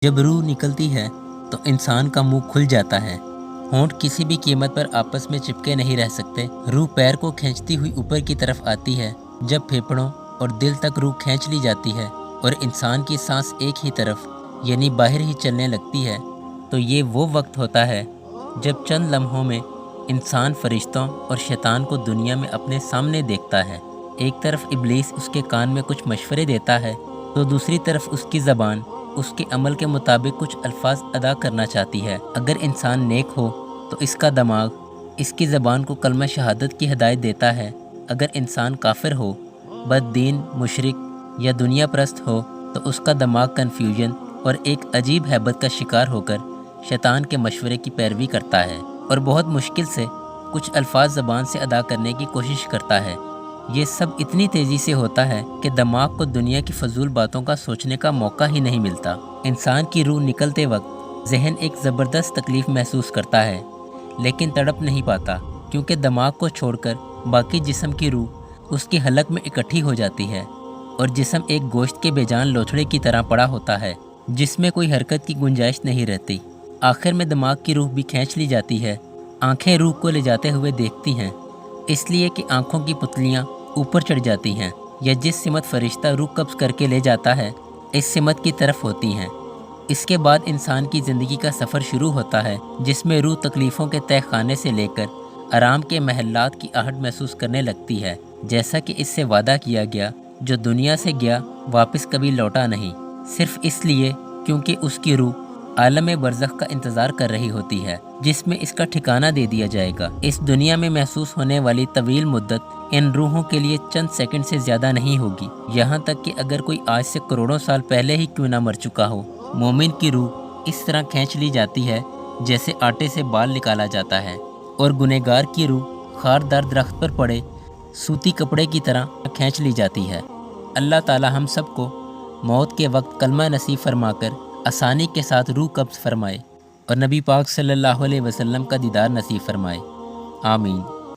जब रूह निकलती है तो इंसान का मुंह खुल जाता है। होंठ किसी भी कीमत पर आपस में चिपके नहीं रह सकते। रूह पैर को खींचती हुई ऊपर की तरफ आती है। जब फेफड़ों और दिल तक रूह खींच ली जाती है और इंसान की सांस एक ही तरफ यानी बाहर ही चलने लगती है, तो ये वो वक्त होता है जब चंद लम्हों में इंसान फरिश्तों और शैतान को दुनिया में अपने सामने देखता है। एक तरफ इब्लीस उसके कान में कुछ मशवरे देता है, तो दूसरी तरफ उसकी ज़बान उसके अमल के मुताबिक कुछ अल्फाज अदा करना चाहती है। अगर इंसान नेक हो तो इसका दिमाग इसकी ज़बान को कलमा शहादत की हिदायत देता है। अगर इंसान काफिर हो, बददीन, मुशरिक या दुनिया परस्त हो तो उसका दिमाग कन्फ्यूजन और एक अजीब हैबत का शिकार होकर शैतान के मशवरे की पैरवी करता है और बहुत मुश्किल से कुछ अल्फाज ज़बान से अदा करने की कोशिश करता है। ये सब इतनी तेज़ी से होता है कि दिमाग को दुनिया की फजूल बातों का सोचने का मौका ही नहीं मिलता। इंसान की रूह निकलते वक्त जहन एक ज़बरदस्त तकलीफ़ महसूस करता है, लेकिन तड़प नहीं पाता, क्योंकि दिमाग को छोड़कर बाकी जिस्म की रूह उसकी हलक में इकट्ठी हो जाती है और जिस्म एक गोश्त के बेजान लोथड़े की तरह पड़ा होता है जिसमें कोई हरकत की गुंजाइश नहीं रहती। आखिर में दिमाग की रूह भी खींच ली जाती है। आंखें रूह को ले जाते हुए देखती हैं, इसलिए कि आंखों की पुतलियाँ ऊपर चढ़ जाती हैं या जिस सिमत फरिश्ता रूह कब्ज़ करके ले जाता है इस सिमत की तरफ होती हैं। इसके बाद इंसान की ज़िंदगी का सफ़र शुरू होता है, जिसमें रूह तकलीफ़ों के तह खाने से लेकर आराम के महल्लात की आहट महसूस करने लगती है। जैसा कि इससे वादा किया गया, जो दुनिया से गया वापस कभी लौटा नहीं, सिर्फ इसलिए क्योंकि उसकी रूह आलम बरज़ख का इंतज़ार कर रही होती है, जिसमें इसका ठिकाना दे दिया जाएगा। इस दुनिया में महसूस होने वाली तवील मुद्दत इन रूहों के लिए चंद सेकंड से ज़्यादा नहीं होगी। यहाँ तक कि अगर कोई आज से करोड़ों साल पहले ही क्यों ना मर चुका हो, मोमिन की रूह इस तरह खींच ली जाती है जैसे आटे से बाल निकाला जाता है, और गुनहगार की रूह खारदार दरख्त पर पड़े सूती कपड़े की तरह खींच ली जाती है। अल्लाह ताला हम सबको मौत के वक्त कलमा नसीब फरमाकर आसानी के साथ रूह कब्ज़ फरमाए और नबी पाक सल्लल्लाहु अलैहि वसल्लम का दीदार नसीब फरमाए। आमीन।